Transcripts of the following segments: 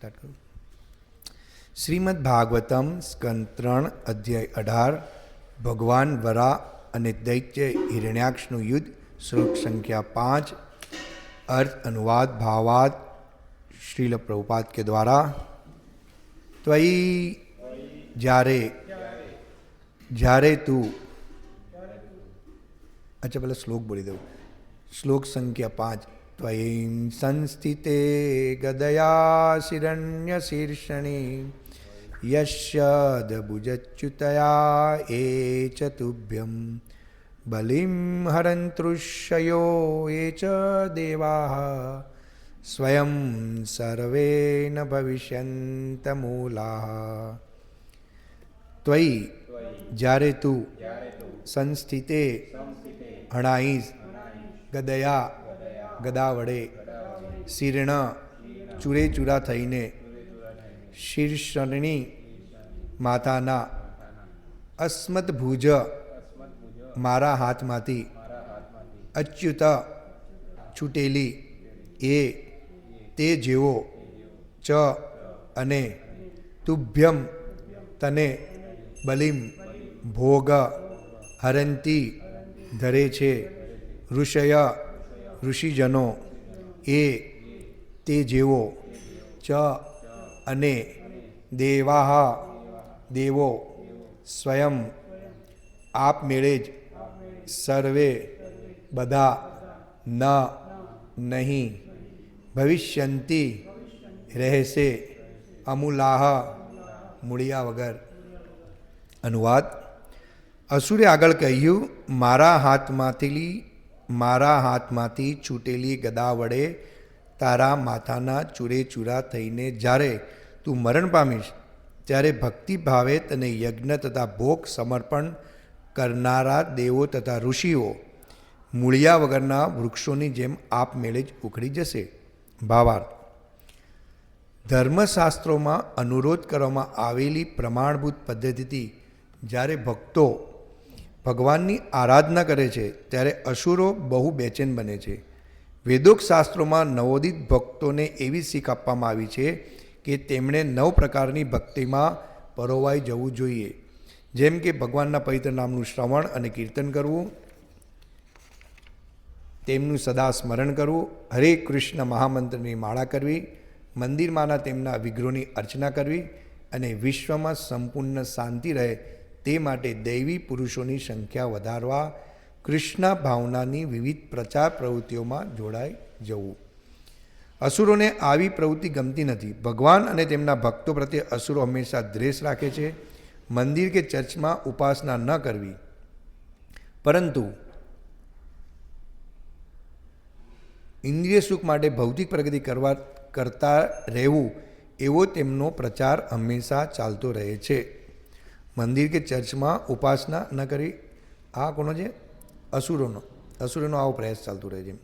Start કરું. શ્રીમદ ભાગવતમ સ્કંદ 3 અધ્યાય 18 ભગવાન વરા અને દૈત્ય હિરણ્યાક્ષનું યુદ્ધ. શ્લોક સંખ્યા 5. अर्थ अनुवाद भावाद श्रील प्रभुपाद के द्वारा. त्वयि जारे जारे तू. अच्छा पहले श्लोक बोली दो. श्लोक संख्या 5. त्वयि संस्थिते गदया शिरण्य शीर्षणि यश्यदभुजच्युतया ए चतुभ्यं बलिं हरन्तृषयो ये च देवाः स्वयं सर्वे न भविष्यन्तमूलाः. त्वयि જ્યારે તું સંસ્થિતે હણાઈશ ગદયા ગદા વડે શીર્ણ ચૂરેચૂરા થઈને શીર્ષણી માતાના અસ્મત ભુજ મારા હાથમાંથી અચ્યુત છૂટેલી એ તે જેવો ચ અને તુભ્યમ તને બલિમ ભોગ હરંતી ધરે છે ઋષય ઋષિજનો એ તે જેવો ચ અને દેવાહ દેવો સ્વયં આપમેળે જ સર્વે બધા ન નહીં ભવિષ્યંતી રહેશે અમૂલાહ મૂળિયા વગર. અનુવાદ. અસુરે આગળ કહ્યું, મારા હાથમાંથી છૂટેલી ગદા વડે તારા માથાના ચૂરેચૂરા થઈને જ્યારે તું મરણ પામીશ ત્યારે ભક્તિભાવે તને યજ્ઞ તથા ભોગ સમર્પણ કરનારા દેવો તથા ઋષિઓ મૂળિયા વગરના વૃક્ષોની જેમ આપમેળે જ ઉખડી જશે. ભાવાર્થ. ધર્મશાસ્ત્રોમાં અનુરોધ કરવામાં આવેલી પ્રમાણભૂત પદ્ધતિથી જ્યારે ભક્તો ભગવાનની આરાધના કરે છે ત્યારે અસુરો બહુ બેચેન બને છે. વેદોક શાસ્ત્રોમાં નવોદિત ભક્તોને એવી શીખ આપવામાં આવી છે કે તેમણે 9 પ્રકારની ભક્તિમાં પરોવાઈ જવું જોઈએ, જેમ કે ભગવાનના પવિત્ર નામનું શ્રવણ અને કીર્તન કરવું, તેમનું સદા સ્મરણ કરવું, હરે કૃષ્ણ મહામંત્રની માળા કરવી, મંદિરમાંના તેમના વિગ્રહોની અર્ચના કરવી અને વિશ્વમાં સંપૂર્ણ શાંતિ રહે તે માટે દૈવી પુરુષોની સંખ્યા વધારવા કૃષ્ણ ભાવનાની વિવિધ પ્રચાર પ્રવૃત્તિઓમાં જોડાઈ જવું. અસુરોને આવી પ્રવૃત્તિ ગમતી નથી. ભગવાન અને તેમના ભક્તો પ્રત્યે અસુરો હંમેશા દ્વેષ રાખે છે. મંદિર કે ચર્ચમાં ઉપાસના ન કરવી, પરંતુ ઇન્દ્રિય સુખ માટે ભૌતિક પ્રગતિ કરતા રહેવું એવો તેમનો પ્રચાર હંમેશા ચાલતો રહે છે. મંદિર કે ચર્ચમાં ઉપાસના ન કરવી, આ કોનો છે? અસુરોનો આવો પ્રયાસ ચાલતો રહે છે.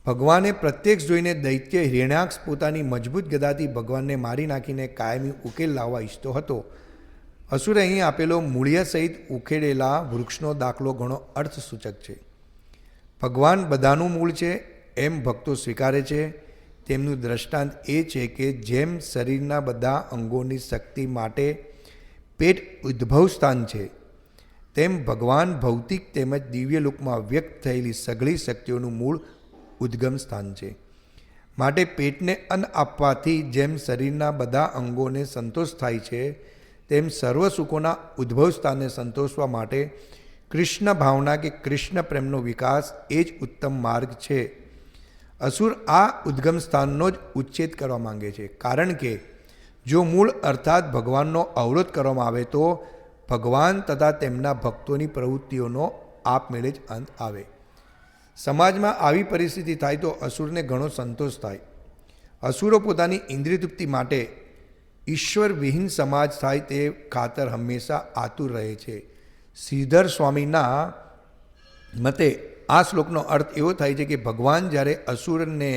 ભગવાને પ્રત્યક્ષ જોઈને દૈત્ય હિરણ્યાક્ષ પોતાની મજબૂત ગદાથી ભગવાનને મારી નાખીને કાયમી ઉકેલ લાવવા ઈચ્છતો હતો. અસુરે અહીં આપેલો મૂળિયા સહિત ઉખેડેલા વૃક્ષનો દાખલો ઘણો અર્થસૂચક છે. ભગવાન બધાનું મૂળ છે એમ ભક્તો સ્વીકારે છે. તેમનું દ્રષ્ટાંત એ છે કે જેમ શરીરના બધા અંગોની શક્તિ માટે પેટ ઉદ્ભવ સ્થાન છે, તેમ ભગવાન ભૌતિક તેમજ દિવ્ય લોકમાં વ્યક્ત થયેલી સઘળી શક્તિઓનું મૂળ ઉદ્ગમ સ્થાન છે. માટે પેટને અન્ન આપવાથી જેમ શરીરના બધા અંગોને સંતોષ થાય છે, તેમ સર્વ સુખોના ઉદ્ભવ સ્થાનને સંતોષવા માટે કૃષ્ણ ભાવના કે કૃષ્ણ પ્રેમનો વિકાસ એ જ ઉત્તમ માર્ગ છે. અસુર આ ઉદ્ગમ સ્થાનનો જ ઉચ્છેદ કરવા માંગે છે, કારણ કે જો મૂળ અર્થાત ભગવાનનો અવરોધ કરવામાં આવે તો ભગવાન તથા તેમના ભક્તોની પ્રવૃત્તિઓનો આપમેળે જ અંત આવે. સમાજમાં આવી પરિસ્થિતિ થાય તો અસુરને ઘણો સંતોષ થાય. અસુરો પોતાની ઇન્દ્રિય તૃપ્તિ માટે ઈશ્વર વિહીન સમાજ થાય તે ખાતર હંમેશા આતુર રહે છે. શ્રીધર સ્વામીના મતે આ શ્લોકનો અર્થ એવો થાય છે કે ભગવાન જ્યારે અસુરને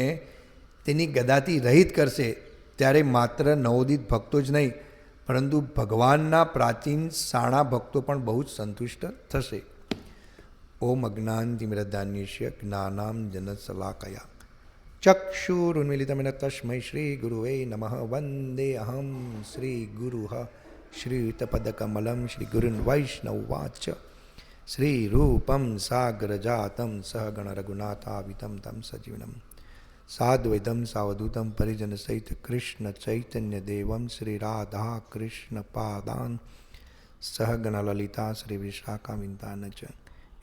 તેની ગદાથી રહિત કરશે ત્યારે માત્ર નવોદિત ભક્તો જ નહીં, પરંતુ ભગવાનના પ્રાચીન સાણા ભક્તો પણ બહુ જ સંતુષ્ટ થશે. ઓમ અજ્ઞાનતિમિરદાન્યસ્ય જ્ઞાનાંજનશલાકયા ચક્ષુરુન્મિલિતમેન તસ્મૈ શ્રી ગુરુવે નમઃ વંદે અહમ શ્રી ગુરુઃ શ્રીયુતપદકમલમ શ્રી ગુરુન વૈષ્ણવવાચ શ્રી રૂપમ સાગરજાતમ સહગણ રઘુનાથાવિતમ તમ સજીવનમ સાદ્વૈતમ સાવધૂતમ પરિજન સહિત કૃષ્ણ ચૈતન્ય દેવમ શ્રી રાધા કૃષ્ણ પાદાન સહગણ લલિતા શ્રી વિશાખાવિંતાન ચ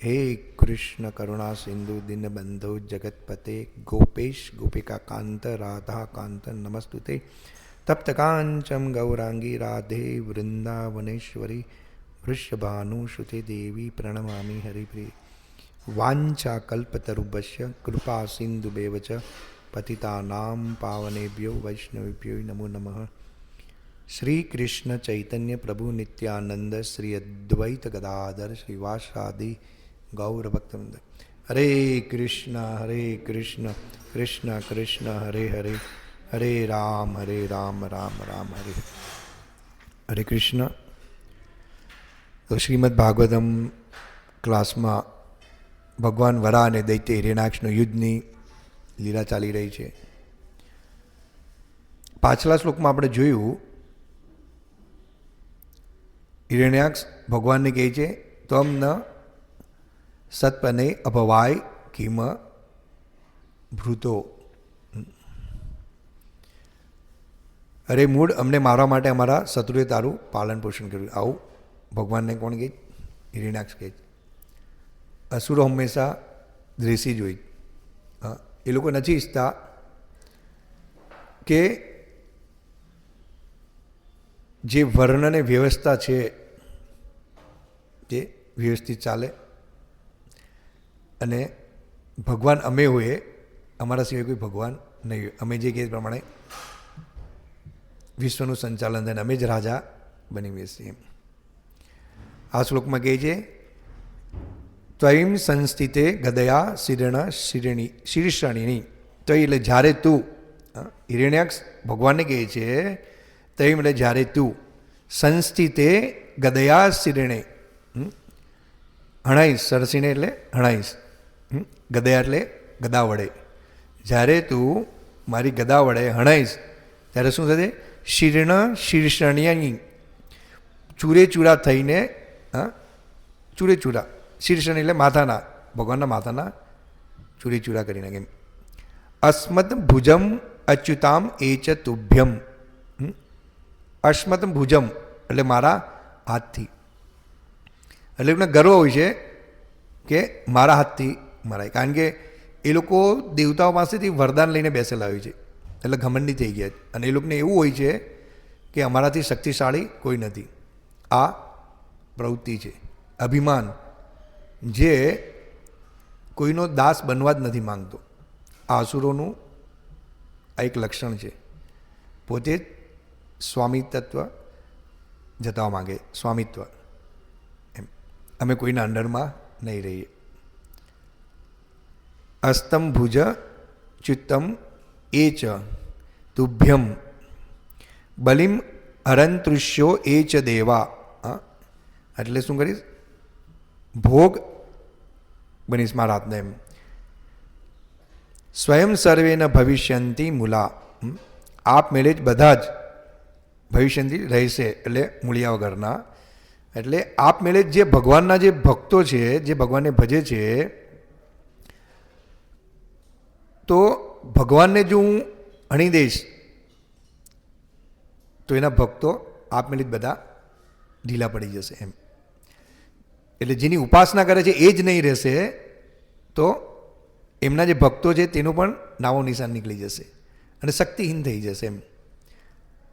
હે કૃષ્ણ કરુણા સિંધુ દીનબંધો જગતપતે ગોપેશ ગોપિકા કાંત રાધા કાંત નમસ્તુતે તપ્તકાંચમ ગૌરાંગી રાધે વૃંદાવનેશ્વરી વૃષભાનુસુતે દેવી પ્રણમામિ હરિપ્રિય વાંછા કલ્પતરુભ્ય કૃપા સિંધુભેવ ચ પતિતાનાં પાવનેભ્યો વૈષ્ણવેભ્યો નમો નમઃ. શ્રી કૃષ્ણ ચૈતન્ય પ્રભુ નિત્યાનંદ શ્રી અદ્વૈત ગદાધર શ્રીવાસાદિ ગૌરભક્તવૃંદ. હરે કૃષ્ણ કૃષ્ણ કૃષ્ણ હરે હરે હરે રામ રામ રામ હરે હરે કૃષ્ણ. તો શ્રીમદ ભાગવતમ ક્લાસમાં ભગવાન વરા અને દૈત્ય હિરણ્યાક્ષનું યુદ્ધની લીલા ચાલી રહી છે. પાછલા શ્લોકમાં આપણે જોયું હિરણ્યાક્ષ ભગવાનને કહે છે તમ ન સત્પને અભવાય કિમ ભૃતો. અરે મૂળ, અમને મારવા માટે અમારા શત્રુએ તારું પાલન પોષણ કર્યું. આવું ભગવાનને કોણ કહે? હિરણ્યાક્ષ કહે. અસુરો હંમેશા દ્વેષી જ હોય. હા, એ લોકો નથી ઈચ્છતા કે જે વર્ણ અને વ્યવસ્થા છે તે વ્યવસ્થિત ચાલે અને ભગવાન અમે હોઈએ, અમારા સિવાય કોઈ ભગવાન નહીં હોય. અમે જે કહીએ પ્રમાણે વિશ્વનું સંચાલન થાય, અમે જ રાજા બની બેસીએ. આ શ્લોકમાં કહે છે ત્વયં સંસ્થિતે ગદયા શીર્ષણીની. તો એટલે જ્યારે તું, હિરણ્યાક્ષ ભગવાનને કહે છે તયમ એટલે જ્યારે તું, સંસ્થિતે ગદયા શિરણે, હણાઈશ, સરસીણે એટલે હણાઈશ, ગદયા એટલે ગદા વડે, જ્યારે તું મારી ગદા વડે હણાઈશ ત્યારે શું થશે? શીર્ણ શીર્ષણ્યની, ચૂરે ચૂરા થઈને, ચૂરે ચૂરા, શીર્ષણ એટલે માથાના, ભગવાનના માથાના ચૂરી ચૂરા કરી નાખે. અસ્મત ભુજમ અચ્યુતામ એ ચ તુભ્યમ. અસ્મત ભુજમ એટલે મારા હાથથી, એટલે એમને ગર્વ હોય છે કે મારા હાથથી મરાય. કારણ કે એ લોકો દેવતાઓ પાસેથી વરદાન લઈને બેસેલા હોય છે, એટલે ઘમંડી થઈ ગયા. અને એ લોકોને એવું હોય છે કે અમારાથી શક્તિશાળી કોઈ નથી. આ પ્રવૃત્તિ છે, અભિમાન, જે કોઈનો દાસ બનવા જ નથી માંગતો. આ અસુરોનું આ એક લક્ષણ છે. પોતે જ સ્વામિત્વ જતાવવા માંગે, સ્વામિત્વ, એમ અમે કોઈના અંડરમાં નહીં રહીએ. અસ્તમ ભુજ ચિત્તમ એ ચ તુભ્યમ બલિમ હરંતૃષ્યો એ ચ દેવા. એટલે શું કરીશ? ભોગ બનીશ મારા હાથને. એમ સ્વયં સર્વે ન ભવિષ્યંતિ મૂલા. આપમેળે જ બધા જ ભવિષ્યંતિ રહેશે, એટલે મૂળિયા વગરના. એટલે આપમેળે જ જે ભગવાનના જે ભક્તો છે, જે ભગવાનને ભજે છે, તો ભગવાનને જો હું હણી દઈશ તો એના ભક્તો આપમેળે જ બધા ઢીલા પડી જશે. એમ એટલે જેની ઉપાસના કરે છે એ જ નહીં રહેશે, તો એમના જે ભક્તો છે તેનું પણ નાવો નિશાન નીકળી જશે અને શક્તિહીન થઈ જશે. એમ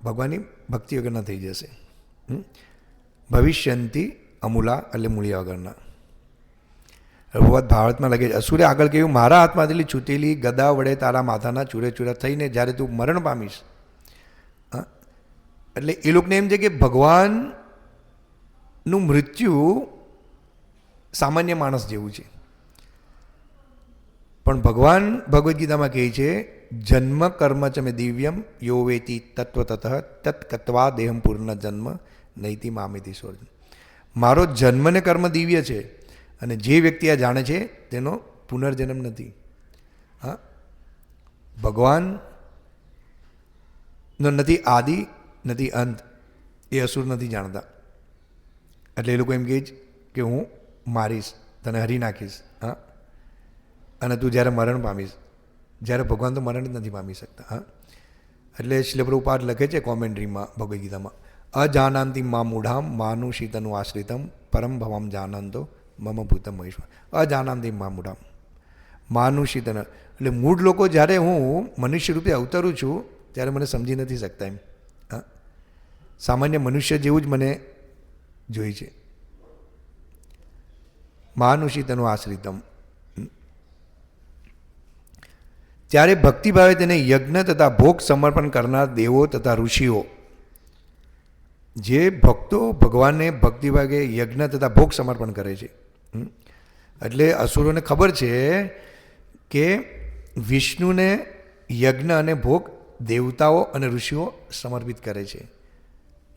ભગવાનની ભક્તિ વગરના થઈ જશે. ભવિષ્યંતિ અમૂલા એટલે મૂળિયા વગરના. રઘુવત ભાવાર્થમાં લગે છે. અસુરે આગળ કહ્યું મારા હાથમાંથી છૂટેલી ગદા વડે તારા માથાના ચૂરે ચૂરા થઈને જ્યારે તું મરણ પામીશ. એટલે એ લોકોને એમ છે કે ભગવાનનું મૃત્યુ સામાન્ય માણસ જેવું છે. પણ ભગવાન ભગવદ્ ગીતામાં કહે છે જન્મ કર્મ ચ મે દિવ્યમ યો વેતી તત્વતઃ તત્કત્વા દેહમ પૂર્ણ જન્મ નૈતિ મામેતિ સ્વર્ગ. મારો જન્મ ને કર્મ દિવ્ય છે અને જે વ્યક્તિ આ જાણે છે તેનો પુનર્જન્મ નથી. હા, ભગવાનનો નથી આદિ નથી અંત, એ અસુર નથી જાણતા. એટલે એ લોકો એમ કહે કે હું મારીશ, તને હરી નાખીશ, હા, અને તું જ્યારે મરણ પામીશ. જ્યારે ભગવાન તો મરણ જ નથી પામી શકતા. હા, એટલે શ્રીલ પ્રભુપાદ લખે છે કોમેન્ટ્રીમાં ભગવદ્ ગીતામાં, અજાનંતિ મા મૂઢામ માનુષિતનું આશ્રિતમ પરમ ભવામ જાનંતો મમ ભૂતમ મહેશ્વર. અજાનંતિ મા મૂઢામ માનુષિતન, એટલે મૂઢ લોકો જ્યારે હું મનુષ્ય રૂપે અવતરું છું ત્યારે મને સમજી નથી શકતા એમ. હા, સામાન્ય મનુષ્ય જેવું જ મને જોઈ છે. માનુષિતનું આશ્રિતમ, ત્યારે ભક્તિભાવે તેને યજ્ઞ તથા ભોગ સમર્પણ કરનાર દેવો તથા ઋષિઓ, જે ભક્તો ભગવાનને ભક્તિભાગે યજ્ઞ તથા ભોગ સમર્પણ કરે છે. એટલે અસુરોને ખબર છે કે વિષ્ણુને યજ્ઞ અને ભોગ દેવતાઓ અને ઋષિઓ સમર્પિત કરે છે.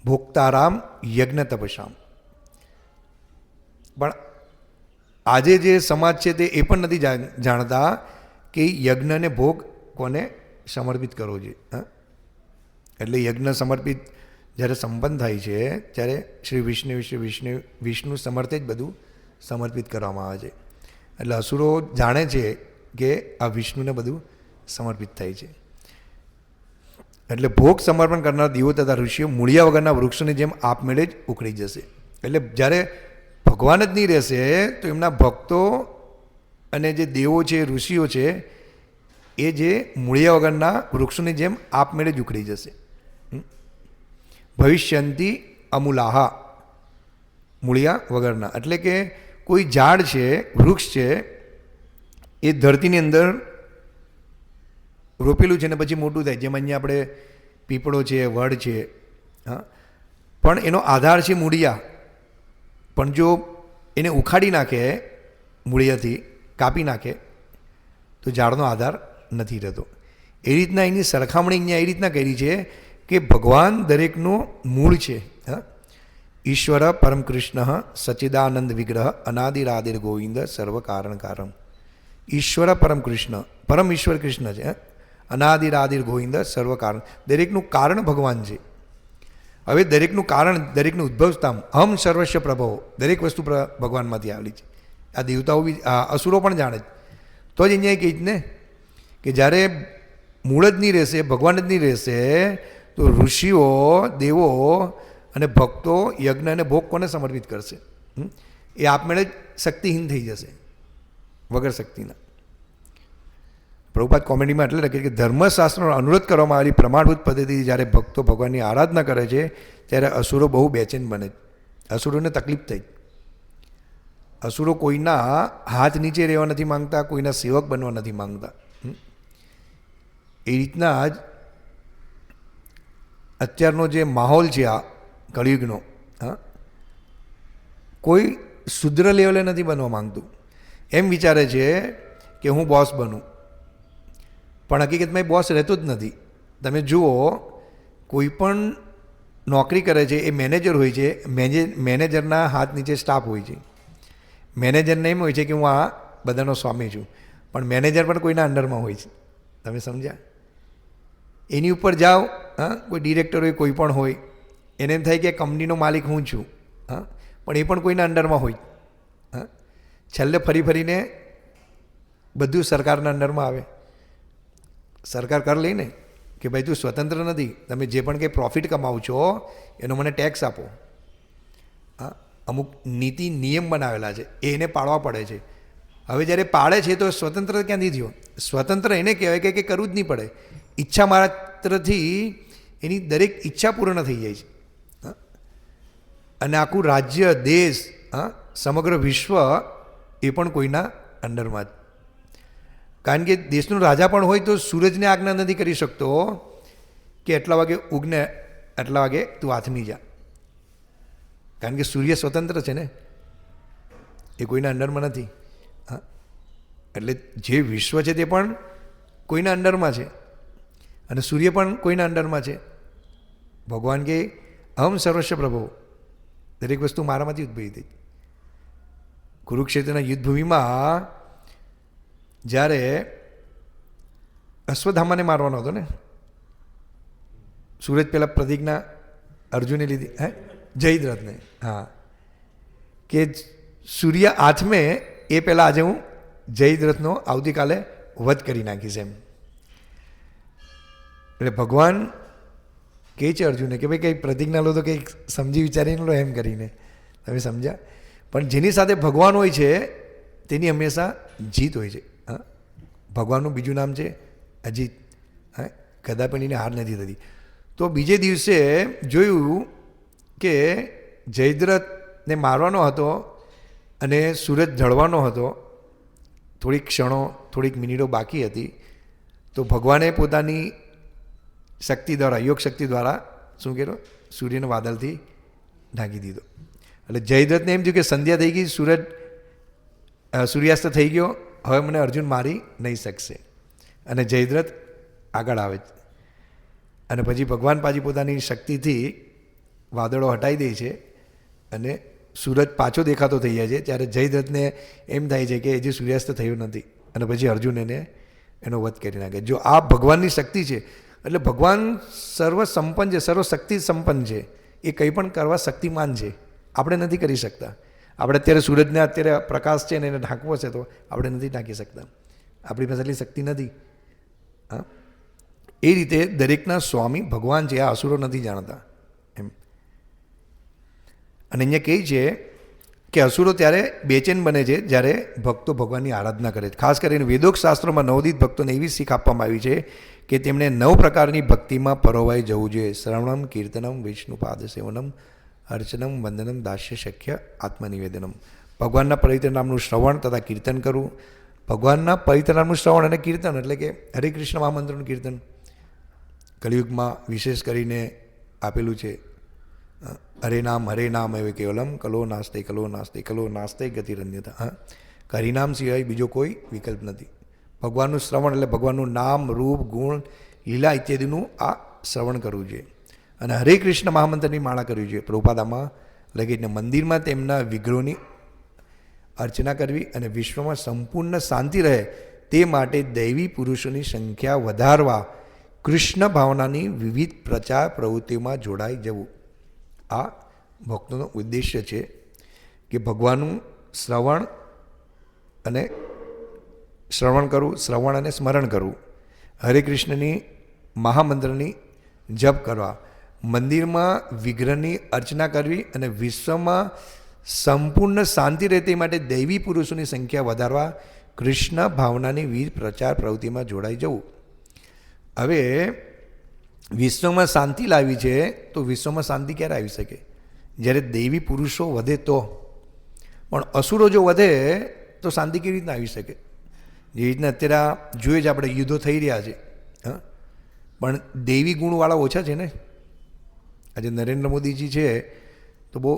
ભોક્તારામ યજ્ઞ તપસ્યામ. પણ આજે જે સમાજ છે તે એ પણ નથી જાણતા કે યજ્ઞ અને ભોગ કોને સમર્પિત કરવો જોઈએ. હા, એટલે યજ્ઞ સમર્પિત જ્યારે સંપન્ન થાય છે ત્યારે શ્રી વિષ્ણુ સમર્થે જ બધું સમર્પિત કરવામાં આવે છે. એટલે અસુરો જાણે છે કે આ વિષ્ણુને બધું સમર્પિત થાય છે. એટલે ભોગ સમર્પણ કરનાર દેવો તથા ઋષિઓ મૂળિયા વગરના વૃક્ષોની જેમ આપમેળે જ ઉખડી જશે. એટલે જ્યારે ભગવાન જ નહીં રહેશે તો એમના ભક્તો અને જે દેવો છે, ઋષિઓ છે, એ જે મૂળિયા વગરના વૃક્ષોની જેમ આપમેળે જ ઉખડી જશે. ભવિષ્યંતિ અમૂલાહા, મૂળિયા વગરના, એટલે કે કોઈ ઝાડ છે, વૃક્ષ છે, એ ધરતીની અંદર રોપેલું છે ને પછી મોટું થાય, જેમ અહીંયા આપણે પીપળો છે, વડ છે, હા, પણ એનો આધાર છે મૂળિયા. પણ જો એને ઉખાડી નાખે, મૂળિયાથી કાપી નાખે, તો ઝાડનો આધાર નથી રહેતો. એ રીતના એની સરખામણી અહીંયા એ રીતના કરી છે કે ભગવાન દરેકનું મૂળ છે. હા, ઈશ્વર પરમ કૃષ્ણ સચ્ચિદાનંદ વિગ્રહ અનાદિરાદિર ગોવિંદ સર્વ કારણ કારણ. ઈશ્વર પરમ કૃષ્ણ, પરમ ઈશ્વર કૃષ્ણ છે, અનાદિરાદિર ગોવિંદ સર્વ કારણ, દરેકનું કારણ ભગવાન છે. હવે દરેકનું કારણ, દરેકનું ઉદ્ભવસ્થાન અહમ સર્વસ્વ પ્રભવો, દરેક વસ્તુ ભગવાનમાંથી આવેલી છે. આ દેવતાઓ બી, આ અસુરો પણ જાણે છે. તો જ અહીંયા કહે છે ને કે જ્યારે મૂળ જ નહીં રહેશે, ભગવાન જ નહીં રહેશે, તો ઋષિઓ, દેવો અને ભક્તો યજ્ઞ અને ભોગ કોને સમર્પિત કરશે? એ આપમેળે જ શક્તિહીન થઈ જશે, વગર શક્તિના. પ્રભુપાદ કોમેડીમાં એટલે લખે કે ધર્મશાસ્ત્રનો અનુરોધ કરવામાં આવેલી પ્રમાણભૂત પદ્ધતિથી જ્યારે ભક્તો ભગવાનની આરાધના કરે છે ત્યારે અસુરો બહુ બેચેન બને. અસુરોને તકલીફ થઈ. અસુરો કોઈના હાથ નીચે રહેવા નથી માંગતા, કોઈના સેવક બનવા નથી માંગતા. એ રીતના જ અત્યારનો જે માહોલ છે આ કળિયુગનો, હા, કોઈ શુદ્ર લેવલે નથી બનવા માંગતું. એમ વિચારે છે કે હું બોસ બનું, પણ હકીકતમાં એ બોસ રહેતો જ નથી. તમે જુઓ, કોઈ પણ નોકરી કરે છે એ મેનેજર હોય છે, મેનેજરના હાથ નીચે સ્ટાફ હોય છે. મેનેજરને એમ હોય છે કે હું આ બધાનો સ્વામી છું, પણ મેનેજર પણ કોઈના અંડરમાં હોય છે. તમે સમજ્યા? એની ઉપર જાઓ, હા, કોઈ ડિરેક્ટર હોય, કોઈ પણ હોય, એને એમ થાય કે કંપનીનો માલિક હું છું, હા, પણ એ પણ કોઈના અંડરમાં હોય. હા, છેલ્લે ફરી ફરીને બધું સરકારના અંડરમાં આવે. સરકાર કર લઈને કે ભાઈ તું સ્વતંત્ર નથી, તમે જે પણ કંઈ પ્રોફિટ કમાવો છો એનો મને ટેક્સ આપો. હા, અમુક નીતિ નિયમ બનાવેલા છે, એને પાળવા પડે છે. હવે જ્યારે પાળે છે તો સ્વતંત્ર ક્યાંથી થયો? સ્વતંત્ર એને કહેવાય કે કરવું જ નહીં પડે. ઈચ્છા માત્રથી એની દરેક ઈચ્છા પૂર્ણ થઈ જાય છે. અને આખું રાજ્ય, દેશ, હા, સમગ્ર વિશ્વ એ પણ કોઈના અંડરમાં જ. કારણ કે દેશનો રાજા પણ હોય તો સૂરજને આજ્ઞા નથી કરી શકતો કે એટલા વાગે ઉગને એટલા વાગે તું હાથમી જા. કારણ કે સૂર્ય સ્વતંત્ર છે ને, એ કોઈના અંડરમાં નથી. હા, એટલે જે વિશ્વ છે તે પણ કોઈના અંડરમાં છે અને સૂર્ય પણ કોઈના અંડરમાં છે. ભગવાન કે અહમ સર્વસ્વ પ્રભુ, દરેક વસ્તુ મારામાંથી ઉદ્ભવી થઈ. કુરુક્ષેત્રના યુદ્ધભૂમિમાં જ્યારે અશ્વત્થામાને મારવાનો હતો ને, સૂરજ પહેલાં પ્રતિજ્ઞા અર્જુને લીધી, હે જયદ્રથને, હા, કે સૂર્ય આથમે એ પહેલાં આજે હું જયદ્રથનો આવતીકાલે વધ કરી નાખીશ એમ. એટલે ભગવાન કહે છે અર્જુને કે ભાઈ કંઈક પ્રતિજ્ઞા લો તો કંઈક સમજી વિચારીને લો એમ કરીને, તમે સમજ્યા. પણ જેની સાથે ભગવાન હોય છે તેની હંમેશા જીત હોય છે. હા, ભગવાનનું બીજું નામ છે અજીત. હા, કદાપી એને હાર નથી થતી. તો બીજે દિવસે જોયું કે જયદ્રથને મારવાનો હતો અને સૂરજ ઢળવાનો હતો, થોડીક ક્ષણો થોડીક મિનિટો બાકી હતી. તો ભગવાને પોતાની શક્તિ દ્વારા, યોગ શક્તિ દ્વારા શું કર્યું, સૂર્યને વાદળથી ઢાંકી દીધો. એટલે જયદ્રથને એમ થયું કે સંધ્યા થઈ ગઈ, સૂર્યાસ્ત થઈ ગયો, હવે મને અર્જુન મારી નહીં શકશે. અને જયદ્રથ આગળ આવે છે અને પછી ભગવાન પાછી પોતાની શક્તિથી વાદળો હટાવી દે છે અને સૂરજ પાછો દેખાતો થઈ જાય છે. ત્યારે જયદ્રથને એમ થાય છે કે હજી સૂર્યાસ્ત થયું નથી અને પછી અર્જુન એનો વધ કરી નાખે. જો આ ભગવાનની શક્તિ છે, એટલે ભગવાન સર્વ સંપન્ન છે, સર્વશક્તિ સંપન્ન છે, એ કંઈ પણ કરવા શક્તિમાન છે. આપણે નથી કરી શકતા. આપણે અત્યારે સૂરજને અત્યારે પ્રકાશ છે ને એને ઢાંકવો છે તો આપણે નથી ઢાંકી શકતા, આપણી પાસે એટલી શક્તિ નથી. હા, એ રીતે દરેકના સ્વામી ભગવાન છે, આ અસુરો નથી જાણતા એમ. અને અહીંયા કહે છે કે અસુરો ત્યારે બેચેન બને છે જ્યારે ભક્તો ભગવાનની આરાધના કરે છે. ખાસ કરીને વેદોક શાસ્ત્રોમાં નવોદિત ભક્તોને એવી શીખ આપવામાં આવી છે કે તેમણે 9 પ્રકારની ભક્તિમાં પરોવાઈ જવું જોઈએ. શ્રવણમ, કીર્તનમ, વિષ્ણુપાદ સેવનમ, અર્ચનમ, વંદનમ, દાસ્ય શક્ય, આત્મનિવેદનમ. ભગવાનના પવિત્ર નામનું શ્રવણ તથા કીર્તન કરવું. ભગવાનના પવિત્ર નામનું શ્રવણ અને કીર્તન એટલે કે હરે કૃષ્ણ મહામંત્રનું કીર્તન કલિયુગમાં વિશેષ કરીને આપેલું છે. હરે નામ એવે કેવલમ કલો નાસ્તે કલો નાસ્તે કલો નાસ્તે ગતિરન્યતા. હા, હરિનામ સિવાય બીજો કોઈ વિકલ્પ નથી. ભગવાનનું શ્રવણ એટલે ભગવાનનું નામ, રૂપ, ગુણ, લીલા ઇત્યાદિનું આ શ્રવણ કરવું જોઈએ. અને હરે કૃષ્ણ મહામંત્રની માળા કરવી જોઈએ. પ્રભુપાદામાં લગીને મંદિરમાં તેમના વિગ્રહોની અર્ચના કરવી અને વિશ્વમાં સંપૂર્ણ શાંતિ રહે તે માટે દૈવી પુરુષોની સંખ્યા વધારવા કૃષ્ણ ભાવનાની વિવિધ પ્રચાર પ્રવૃત્તિઓમાં જોડાઈ જવું. આ ભક્તોનો ઉદ્દેશ્ય છે કે ભગવાનનું શ્રવણ કરવું, શ્રવણ અને સ્મરણ કરવું, હરે કૃષ્ણની મહામંત્રની જપ કરવા, મંદિરમાં વિગ્રહની અર્ચના કરવી અને વિશ્વમાં સંપૂર્ણ શાંતિ રહે તે માટે દૈવી પુરુષોની સંખ્યા વધારવા કૃષ્ણ ભાવનાની વિવિધ પ્રચાર પ્રવૃત્તિમાં જોડાઈ જવું. હવે વિશ્વમાં શાંતિ લાવી છે તો વિશ્વમાં શાંતિ ક્યારે આવી શકે? જ્યારે દૈવી પુરુષો વધે તો. પણ અસુરો જો વધે તો શાંતિ કેવી રીતના આવી શકે? જે રીતના અત્યારે જોઈએ જ આપણે યુદ્ધો થઈ રહ્યા છે, હા, પણ દૈવી ગુણવાળા ઓછા છે ને. આજે નરેન્દ્ર મોદીજી છે તો બહુ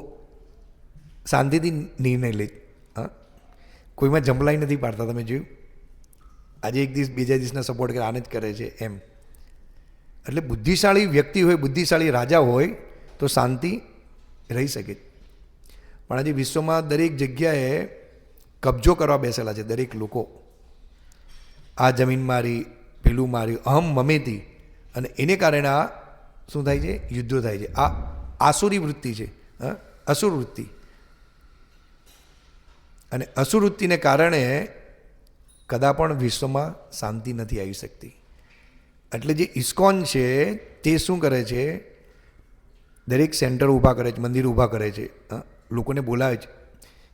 શાંતિથી નિર્ણય લે, હા, કોઈમાં જંપલાઈ નથી પાડતા. તમે જોયું, આજે એક દિવસ બીજા દિવસના સપોર્ટ કરે, આને જ કરે છે એમ. એટલે બુદ્ધિશાળી વ્યક્તિ હોય, બુદ્ધિશાળી રાજા હોય તો શાંતિ રહી શકે. પણ આજે વિશ્વમાં દરેક જગ્યાએ કબજો કરવા બેસેલા છે દરેક લોકો. આ જમીન મારી, પેલું મારી, અહમ મમેતી, અને એને કારણે આ શું થાય છે? યુદ્ધો થાય છે. આ આસુરી વૃત્તિ છે, હા, અસુર વૃત્તિ. અને અસુર વૃત્તિને કારણે કદાચ પણ વિશ્વમાં શાંતિ નથી આવી શકતી. એટલે જે ઇસ્કોન છે તે શું કરે છે? દરેક સેન્ટર ઊભા કરે છે, મંદિર ઊભા કરે છે, લોકોને બોલાવે છે.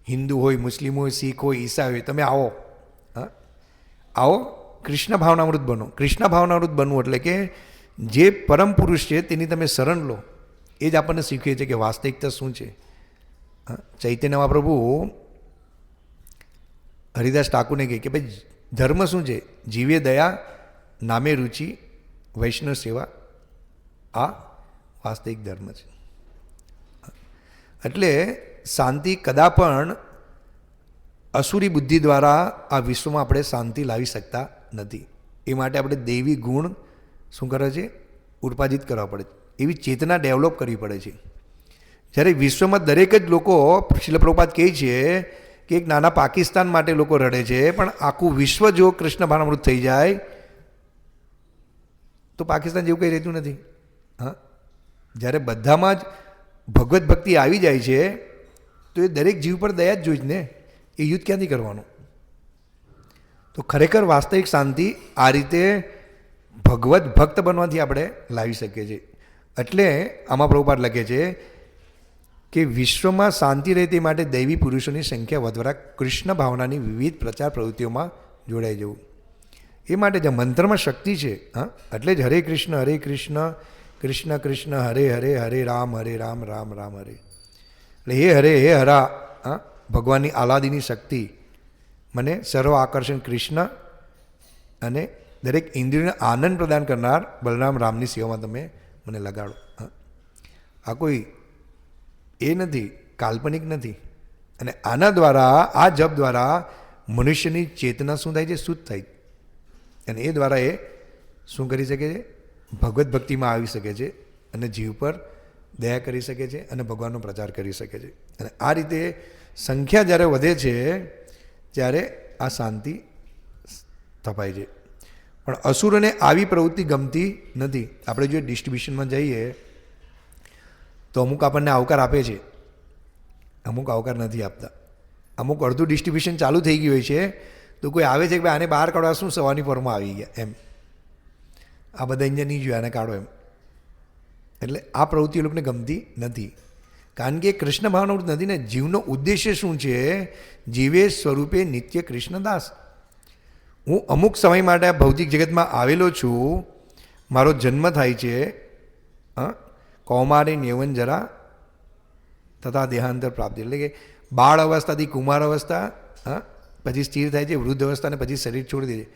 હિન્દુ હોય, મુસ્લિમ હોય, શીખ હોય, ઈસાઈ હોય, તમે આવો, હા, આવો, કૃષ્ણ ભાવનામૃત બનો. કૃષ્ણ ભાવનામૃત બનવું એટલે કે જે પરમ પુરુષ છે તેની તમે શરણ લો. એ જ આપણને શીખવે છે કે વાસ્તવિકતા શું છે. ચૈતન્ય મહાપ્રભુ હરિદાસ ઠાકુરને કહે કે ભાઈ ધર્મ શું છે? જીવે દયા, નામે રુચિ, વૈષ્ણવ સેવા, આ વાસ્તવિક ધર્મ છે. એટલે શાંતિ કદા પણ અસુરી બુદ્ધિ દ્વારા આ વિશ્વમાં આપણે શાંતિ લાવી શકતા નથી. એ માટે આપણે દૈવી ગુણ શું કરે છે? ઉત્પાદિત કરવા પડે, એવી ચેતના ડેવલપ કરવી પડે છે. જ્યારે વિશ્વમાં દરેક જ લોકો, શીલ પ્રભુપાદ કહે છે કે એક નાના પાકિસ્તાન માટે લોકો રડે છે, પણ આખું વિશ્વ જો કૃષ્ણ ભાવનામૃત થઈ જાય તો પાકિસ્તાન જેવું કંઈ રહેતું નથી. હા, જ્યારે બધામાં જ ભગવત ભક્તિ આવી જાય છે તો એ દરેક જીવ પર દયા જ જોઈ જ ને, એ યુદ્ધ ક્યાંથી કરવાનું? તો ખરેખર વાસ્તવિક શાંતિ આ રીતે ભગવત ભક્ત બનવાથી આપણે લાવી શકીએ છીએ. એટલે આમાં પ્રભુપાદ લખે છે કે વિશ્વમાં શાંતિ રહે તે માટે દૈવી પુરુષોની સંખ્યા વધવા કૃષ્ણ ભાવનાની વિવિધ પ્રચાર પ્રવૃત્તિઓમાં જોડાઈ જવું. એ માટે જે મંત્રમાં શક્તિ છે, હા, એટલે જ હરે કૃષ્ણ કૃષ્ણ કૃષ્ણ હરે હરે હરે રામ રામ રામ હરે. એટલે હે હરે હે હરા, હા, ભગવાનની આહલાદીની શક્તિ મને સર્વ આકર્ષણ કૃષ્ણ અને દરેક ઇન્દ્રિયને આનંદ પ્રદાન કરનાર બલરામ રામની સેવામાં તમે મને લગાડો. આ કોઈ એ નથી, કાલ્પનિક નથી. અને આના દ્વારા, આ જપ દ્વારા મનુષ્યની ચેતના શું થાય છે? શુદ્ધ થાય. અને એ દ્વારા એ શું કરી શકે છે? ભગવત ભક્તિમાં આવી શકે છે અને જીવ પર દયા કરી શકે છે અને ભગવાનનો પ્રચાર કરી શકે છે. અને આ રીતે સંખ્યા જ્યારે વધે છે ત્યારે આ શાંતિ સ્થપાય છે. પણ અસુરોને આવી પ્રવૃત્તિ ગમતી નથી. આપણે જો ડિસ્ટ્રીબ્યુશનમાં જઈએ તો અમુક આપણને આવકાર આપે છે, અમુક આવકાર નથી આપતા. અમુક અડધું ડિસ્ટ્રીબ્યુશન ચાલુ થઈ ગયું હોય છે તો કોઈ આવે છે કે ભાઈ આને બહાર કાઢવા, શું સવારની ફોરમાં આવી ગયા એમ, આ બધા અહીંયા નહીં જોયા, આને કાઢો એમ. એટલે આ પ્રવૃત્તિ એ લોકોને ગમતી નથી. કારણ કે કૃષ્ણ ભાવના નથી ને. જીવનો ઉદ્દેશ્ય શું છે? જીવે સ્વરૂપે નિત્ય કૃષ્ણદાસ. હું અમુક સમય માટે આ ભૌતિક જગતમાં આવેલો છું, મારો જન્મ થાય છે, કૌમારે યૌવન જરા તથા દેહાંતર પ્રાપ્તિ. એટલે કે બાળ અવસ્થાથી કુમાર અવસ્થા, પછી સ્થિર થાય છે વૃદ્ધ અવસ્થા અને પછી શરીર છોડી દે છે.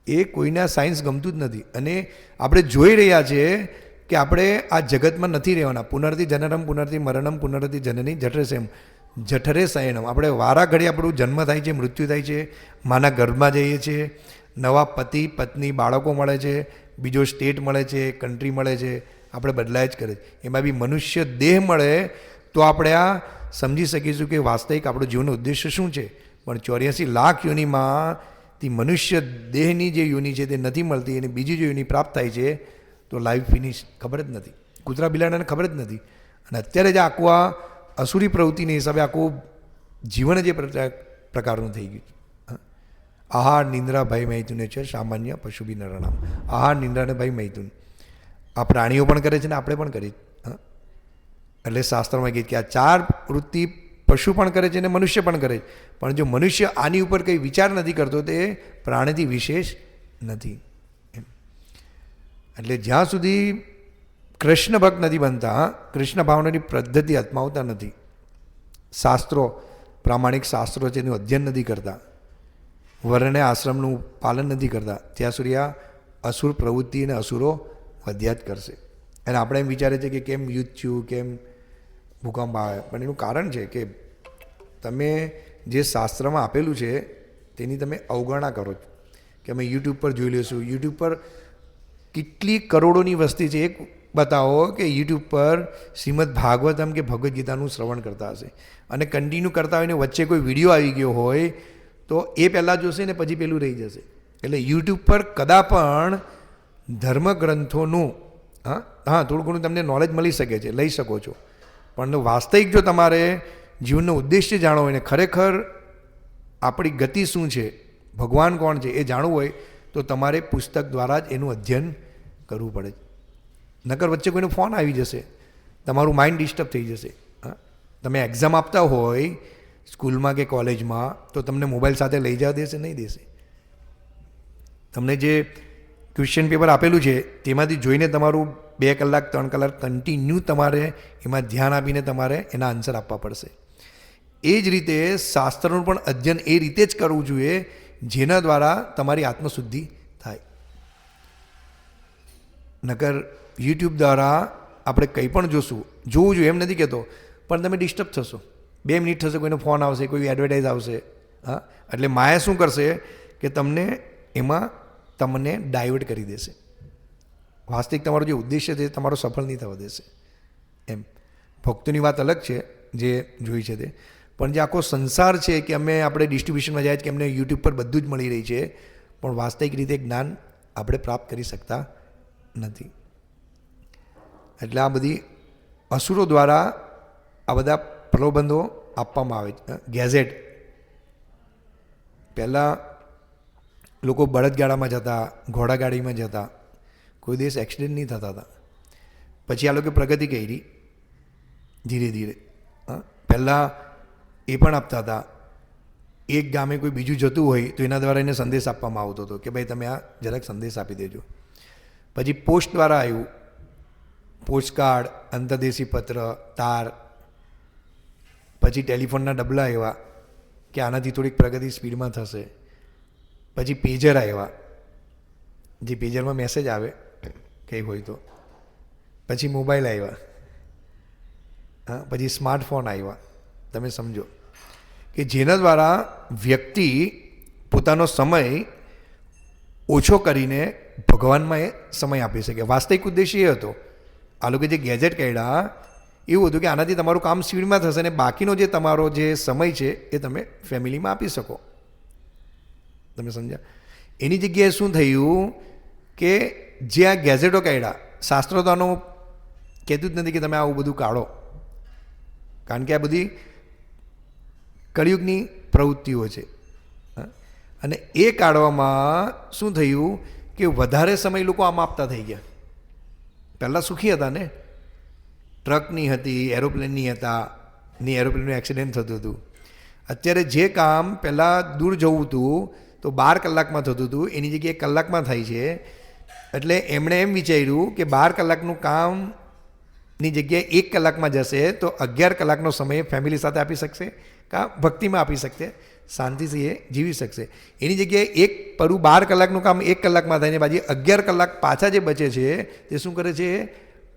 એ કોઈના સાયન્સ ગમતું જ નથી. અને આપણે જોઈ રહ્યા છીએ કે આપણે આ જગતમાં નથી રહેવાના. પુનર્તિ જનનમ પુનર્તિ મરણમ પુનર્તિ જનની જઠરે શયનમ. આપણે વારા ઘડી આપણું જન્મ થાય છે, મૃત્યુ થાય છે, માના ગર્ભમાં જઈએ છીએ, નવા પતિ પત્ની બાળકો મળે છે, બીજો સ્ટેટ મળે છે, કન્ટ્રી મળે છે, આપણે બદલાય જ કરે. એમાં બી મનુષ્ય દેહ મળે તો આપણે આ સમજી શકીશું કે વાસ્તવિક આપણો જીવનનો ઉદ્દેશ્ય શું છે. પણ 84 લાખ યોનિમાંથી મનુષ્ય દેહની જે યોનિ છે તે નથી મળતી અને બીજી જો યોનિ પ્રાપ્ત થાય છે તો લાઈફ ફિનિશ ખબર જ નથી. કૂતરા બિલાડાને ખબર જ નથી. અને અત્યારે જ આખું આ અસુરી પ્રવૃત્તિની હિસાબે આખું જીવન જે પ્રકારનું થઈ ગયું. આહાર નિંદ્રા ભય મૈથુને છે સામાન્ય પશુભી નરણામ. આહાર નિંદ્રા અને ભય મૈથુન આ પ્રાણીઓ પણ કરે છે ને આપણે પણ કરીએ. એટલે શાસ્ત્રમાં કીધું કે આ 4 વૃત્તિ પશુ પણ કરે છે અને મનુષ્ય પણ કરે છે. પણ જો મનુષ્ય આની ઉપર કંઈ વિચાર નથી કરતો તે પ્રાણીથી વિશેષ નથી. એટલે જ્યાં સુધી કૃષ્ણ ભક્ત નથી બનતા, કૃષ્ણ ભાવનાની પદ્ધતિ અપનાવતા નથી, શાસ્ત્રો પ્રામાણિક શાસ્ત્રો છે એનું અધ્યયન નથી કરતા, વર્ણ આશ્રમનું પાલન નથી કરતા, ત્યાં સુધી આ અસુર પ્રવૃત્તિ અને અસુરો વધ્યા જ કરશે. અને આપણે એમ વિચારે છે કે કેમ યુદ્ધ થયું, કેમ ભૂકંપ આવે. પણ એનું કારણ છે કે તમે જે શાસ્ત્રમાં આપેલું છે તેની તમે અવગણના કરો છો. કે અમે યુટ્યુબ પર જોઈ લઈશું. યુટ્યુબ પર કેટલી કરોડોની વસ્તી છે. એક બતાવો કે યુટ્યુબ પર શ્રીમદ ભાગવતમ કે ભગવદ્ ગીતાનું શ્રવણ કરતા હશે અને કન્ટિન્યુ કરતા હોય ને વચ્ચે કોઈ વિડીયો આવી ગયો હોય તો એ પહેલાં જોશે ને પછી પેલું રહી જશે. એટલે યુટ્યુબ પર કદાચ પણ ધર્મગ્રંથોનું થોડું ઘણું તમને નોલેજ મળી શકે છે, લઈ શકો છો. પણ વાસ્તવિક જો તમારે જીવનનો ઉદ્દેશ્ય જાણવો હોય ને ખરેખર આપણી ગતિ શું છે, ભગવાન કોણ છે એ જાણવું હોય તો તમારે પુસ્તક દ્વારા જ એનું અધ્યયન કરવું પડે. નકર વચ્ચે કોઈનો ફોન આવી જશે, તમારું માઇન્ડ ડિસ્ટર્બ થઈ જશે. તમે એક્ઝામ આપતા હોય સ્કૂલમાં કે કોલેજમાં તો તમને મોબાઈલ સાથે લઈ જવા દેશે? નહીં દેશે. તમને જે ક્વેશ્ચન પેપર આપેલું છે તેમાંથી જોઈને તમારું 2 કલાક 3 કલાક કન્ટિન્યુ તમારે એમાં ધ્યાન આપીને તમારે એના આન્સર આપવા પડશે. એ જ રીતે શાસ્ત્રનું પણ અધ્યયન એ રીતે જ કરવું જોઈએ જેના દ્વારા તમારી આત્મશુદ્ધિ થાય. નકર યુટ્યુબ દ્વારા આપણે કંઈ પણ જોવું જોઈએ એમ નથી કહેતો, પણ તમે ડિસ્ટર્બ થશો. 2 મિનિટ થશે, કોઈનો ફોન આવશે, કોઈ એડવર્ટાઇઝ આવશે. એટલે માયા શું કરશે કે તમને ડાયવર્ટ કરી દેશે. વાસ્તવિક તમારો જે ઉદ્દેશ્ય છે તમારો સફળ નહીં થવા દેશે. એમ ભક્તોની વાત અલગ છે જે જોઈ છે તે, પણ જે આખો સંસાર છે કે આપણે ડિસ્ટ્રીબ્યુશનમાં જાય છે કે અમને યુટ્યુબ પર બધું જ મળી રહી છે, પણ વાસ્તવિક રીતે જ્ઞાન આપણે પ્રાપ્ત કરી શકતા નથી. એટલે આ બધી અસુરો દ્વારા આ બધા પ્રલોભનો આપવામાં આવે છે. ગેઝેટ, પહેલાં લોકો બળદગાડામાં જતા, ઘોડાગાડીમાં જતા, કોઈ દિવસ એક્સિડન્ટ નહીં થતા હતા. પછી આ લોકો પ્રગતિ કરી ધીરે ધીરે. પહેલાં એ પણ આપતા હતા, એક ગામે કોઈ બીજું જતું હોય તો એના દ્વારા એને સંદેશ આપવામાં આવતો હતો કે ભાઈ તમે આ જરાક સંદેશ આપી દેજો. પછી પોસ્ટ દ્વારા આવ્યું, પોસ્ટકાર્ડ, અંતરદેશી પત્ર, તાર. પછી ટેલિફોનના ડબલા આવ્યા કે આનાથી થોડીક પ્રગતિ સ્પીડમાં થશે. પછી પેજર આવ્યા, જે પેજરમાં મેસેજ આવે કંઈ હોય તો. પછી મોબાઈલ આવ્યા, હા. પછી સ્માર્ટફોન આવ્યા. તમે સમજો કે જેના દ્વારા વ્યક્તિ પોતાનો સમય ઓછો કરીને ભગવાનમાં એ સમય આપી શકે. વાસ્તવિક ઉદ્દેશ્ય એ હતો, આ લોકો જે ગેજેટ કાઢ્યા એવું હતું કે આનાથી તમારું કામ સ્પીડમાં થશે અને બાકીનો જે તમારો જે સમય છે એ તમે ફેમિલીમાં આપી શકો. તમે સમજ્યા? એની જગ્યાએ શું થયું કે જે આ ગેઝેટો કાઢ્યા, શાસ્ત્રો તો આનું કહેતું જ નથી કે તમે આવું બધું કાઢો, કારણ કે આ બધી કળિયુગની પ્રવૃત્તિઓ છે. અને એ કાઢવામાં શું થયું કે વધારે સમય લોકો આમ આપતા થઈ ગયા. પહેલાં સુખી હતા ને, ટ્રકની હતી, એરોપ્લેનની હતા, ની એરોપ્લેનનું એક્સિડન્ટ થતું હતું. અત્યારે જે કામ પહેલાં દૂર જવું હતું તો 12 કલાકમાં થતું હતું, એની જગ્યાએ કલાકમાં થાય છે. એટલે એમણે એમ વિચાર્યું કે 12 કલાકનું કામની જગ્યાએ 1 કલાકમાં જશે તો 11 કલાકનો સમય ફેમિલી સાથે આપી શકશે, કાં ભક્તિમાં આપી શકશે, શાંતિથી એ જીવી શકશે. એની જગ્યાએ એક પરું 12 કલાકનું કામ 1 કલાકમાં થાય ને બાજી 11 કલાક પાછા જે બચે છે તે શું કરે છે?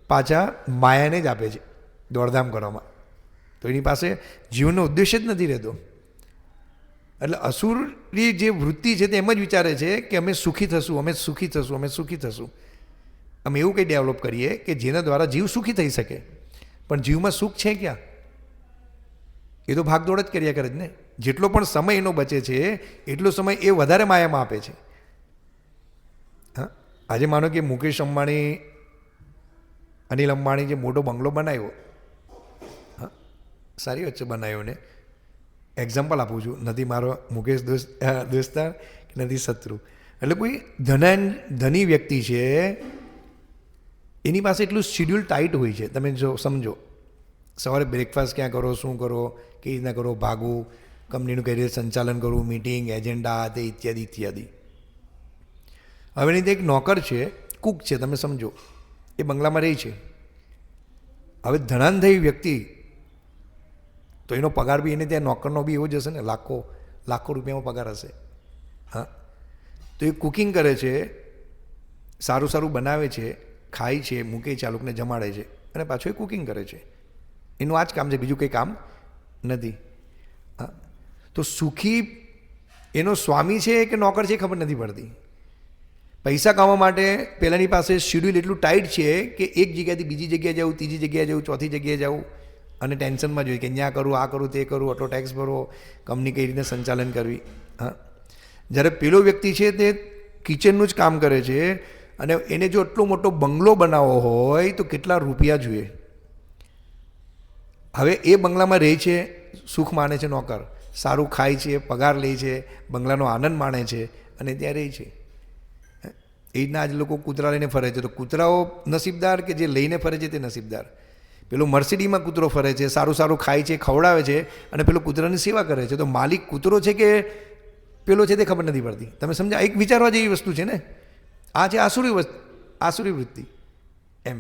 પાછા માયાને જ આપે છે દોડધામ કરવામાં. તો એની પાસે જીવનનો ઉદ્દેશ્ય જ નથી રહેતો. એટલે અસુરની જે વૃત્તિ છે તે એમ જ વિચારે છે કે અમે સુખી થશું, અમે સુખી થશું, અમે સુખી થશું. અમે એવું કંઈ ડેવલપ કરીએ કે જેના દ્વારા જીવ સુખી થઈ શકે. પણ જીવમાં સુખ છે ક્યાં? એ તો ભાગદોડ જ કર્યા કરે જ ને. જેટલો પણ સમય એનો બચે છે એટલો સમય એ વધારે માયામાં આપે છે. હા, આજે માનો કે મુકેશ અંબાણી, અનિલ અંબાણી જે મોટો બંગલો બનાવ્યો, હા, સારી વચ્ચે બનાવ્યો ને. એક્ઝામ્પલ આપું છું, નથી મારો મુકેશ દોસ્તાર કે નથી શત્રુ. એટલે કોઈ ધની વ્યક્તિ છે, એની પાસે એટલું શિડ્યુલ ટાઈટ હોય છે. તમે જો સમજો, સવારે બ્રેકફાસ્ટ ક્યાં કરો, શું કરો, કઈ રીતના કરો, ભાગવું, કંપનીનું કઈ રીતે સંચાલન કરવું, મીટિંગ, એજન્ડા, તે ઇત્યાદિ ઇત્યાદિ. હવે એની એક નોકર છે, કુક છે, તમે સમજો, એ બંગલામાં રહી છે. હવે ધનાધ્યય વ્યક્તિ તો એનો પગાર બી એને ત્યાં નોકરનો બી એવો જ હશે ને, લાખો રૂપિયામાં પગાર હશે. હા, તો એ કુકિંગ કરે છે, સારું સારું બનાવે છે, ખાય છે, મૂકે છે, આ લોકોને જમાડે છે અને પાછું એ કુકિંગ કરે છે. એનું આ જ કામ છે, બીજું કંઈ કામ નથી. હા, તો સુખી એનો સ્વામી છે કે નોકર છે ખબર નથી પડતી. પૈસા કમાવા માટે પહેલાંની પાસે શેડ્યુલ એટલું ટાઈટ છે કે એક જગ્યાએથી બીજી જગ્યાએ જવું, ત્રીજી જગ્યાએ જવું, ચોથી જગ્યાએ જવું અને ટેન્શનમાં જોઈએ કે અહીંયા કરું, આ કરું, તે કરું, આટલો ટેક્સ ભરવો, કંપની કઈ રીતે સંચાલન કરવી. હા, જ્યારે પેલો વ્યક્તિ છે તે કિચનનું જ કામ કરે છે અને એને જો એટલો મોટો બંગલો બનાવવો હોય તો કેટલા રૂપિયા જોઈએ. હવે એ બંગલામાં રહે છે, સુખ માણે છે નોકર, સારું ખાય છે, પગાર લે છે, બંગલાનો આનંદ માણે છે અને ત્યાં રહે છે. એ રીતના આજ લોકો કૂતરા લઈને ફરે છે. તો કૂતરાઓ નસીબદાર કે જે લઈને ફરે છે તે નસીબદાર? પેલો મર્સિડીમાં કૂતરો ફરે છે, સારું સારું ખાય છે, ખવડાવે છે અને પેલો કૂતરાની સેવા કરે છે. તો માલિક કૂતરો છે કે પેલો છે તે ખબર નથી પડતી. તમે સમજ્યા? એક વિચારવા જેવી વસ્તુ છે ને. આ છે આસુરી વૃત્તિ. એમ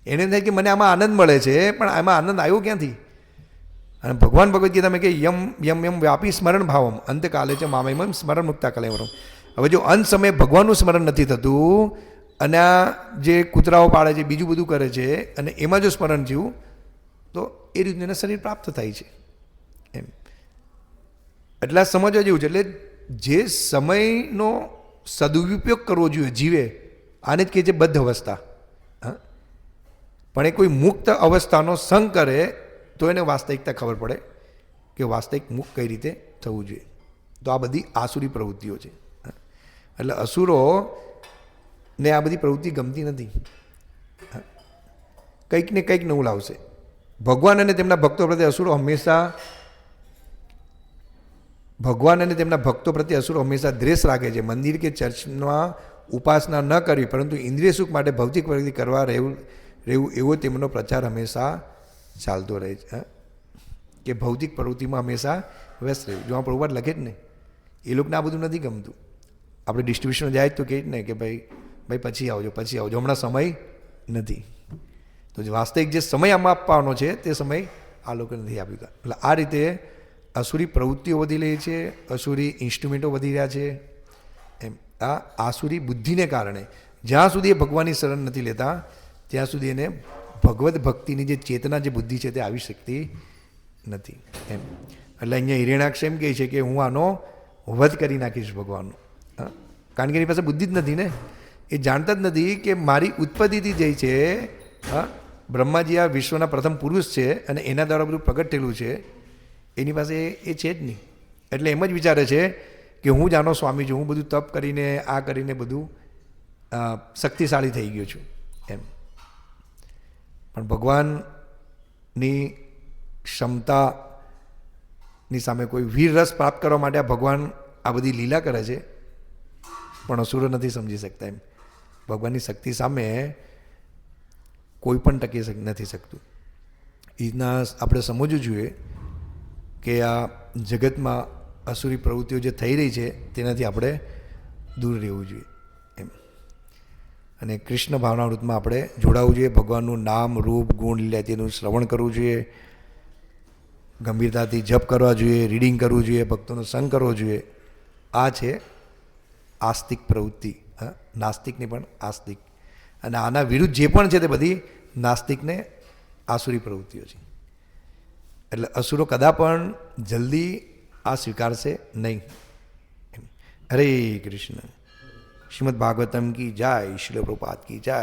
એને થાય કે મને આમાં આનંદ મળે છે, પણ આમાં આનંદ આવ્યો ક્યાંથી? અને ભગવાન ભગવદ્ ગીતામાં કે યમ યમ યમ વ્યાપી સ્મરણ ભાવમ અંતકાલે છે મામયમ સ્મરણ મુક્તા કલેવરમ. હવે જો અંત સમયે ભગવાનનું સ્મરણ નથી થતું અને આ જે કૂતરાઓ પાડે છે, બીજું બધું કરે છે અને એમાં જો સ્મરણ થયું તો એ રીતનું એને શરીર પ્રાપ્ત થાય છે. એમ એટલે સમજવા જેવું છે. એટલે જે સમયનો સદુપયોગ કરવો જોઈએ જીવે, આને જ કહે છે બદ્ધ અવસ્થા. હા, પણ એ કોઈ મુક્ત અવસ્થાનો સંગ કરે તો એને વાસ્તવિકતા ખબર પડે કે વાસ્તવિક મુક્ત કઈ રીતે થવું જોઈએ. તો આ બધી આસુરી પ્રવૃત્તિઓ છે. એટલે અસુરો ને આ બધી પ્રવૃત્તિ ગમતી નથી. કંઈક ને કંઈક નવું લાવશે. ભગવાન અને તેમના ભક્તો પ્રત્યે અસુરો હંમેશા દ્વેષ રાખે છે. મંદિર કે ચર્ચમાં ઉપાસના ન કરવી પરંતુ ઇન્દ્રિય સુખ માટે ભૌતિક પ્રવૃત્તિ કરવા રહેવું એવો તેમનો પ્રચાર હંમેશા ચાલતો રહે છે. કે ભૌતિક પ્રવૃત્તિમાં હંમેશા વ્યસ્ત રહેવું. જો આ પ્રભુપાદ લખે જ ને, એ લોકોને આ બધું નથી ગમતું. આપણે ડિસ્ટ્રીબ્યુશન જાય તો કહે જ ને કે ભાઈ પછી આવજો, હમણાં સમય નથી. તો જે વાસ્તવિક જે સમય આમાં આપવાનો છે તે સમય આ લોકો નથી આપ્યું. એટલે આ રીતે અસુરી પ્રવૃત્તિઓ વધી રહી છે, અસુરી ઇન્સ્ટ્રુમેન્ટો વધી રહ્યા છે. એમ આ આસુરી બુદ્ધિને કારણે જ્યાં સુધી એ ભગવાનની શરણ નથી લેતા ત્યાં સુધી એને ભગવદ્ ભક્તિની જે ચેતના, જે બુદ્ધિ છે તે આવી શકતી નથી. એમ એટલે અહીંયા હિરણ્યાક્ષ એમ કહે છે કે હું આનો વધ કરી નાખીશ ભગવાનનો. કારણ કે એની પાસે બુદ્ધિ જ નથી ને, એ જાણતા જ નથી કે મારી ઉત્પત્તિથી જે છે, બ્રહ્માજી આ વિશ્વના પ્રથમ પુરુષ છે અને એના દ્વારા બધું પ્રગટ થયેલું છે, એની પાસે એ છે જ નહીં. એટલે એમ જ વિચારે છે કે હું જ આનો સ્વામી છું, હું બધું તપ કરીને આ કરીને બધું શક્તિશાળી થઈ ગયો છું એમ. પણ ભગવાનની ક્ષમતાની સામે કોઈ વીર રસ પ્રાપ્ત કરવા માટે આ ભગવાન આ બધી લીલા કરે છે, પણ અસુરો નથી સમજી શકતા. એમ ભગવાનની શક્તિ સામે કોઈ પણ ટકી નથી શકતું. એના આપણે સમજવું જોઈએ કે આ જગતમાં અસુરી પ્રવૃત્તિઓ જે થઈ રહી છે તેનાથી આપણે દૂર રહેવું જોઈએ એમ. અને કૃષ્ણ ભાવનાવૃત્તમાં આપણે જોડાવવું જોઈએ. ભગવાનનું નામ, રૂપ, ગુણ, લીલા તેનું શ્રવણ કરવું જોઈએ, ગંભીરતાથી જપ કરવા જોઈએ, રીડિંગ કરવું જોઈએ, ભક્તોનો સંગ કરવો જોઈએ. આ છે આસ્તિક પ્રવૃત્તિ, નાસ્તિકની પણ આસ્તિક. અને આના વિરુદ્ધ જે પણ છે તે બધી નાસ્તિકને આસુરી પ્રવૃત્તિઓ છે. એટલે અસુરો કદા પણ જલ્દી આ સ્વીકારશે નહીં. હરે કૃષ્ણ. શ્રીમદ ભાગવતમ કી જય, શ્રીલ પ્રભુપાદ કી જય.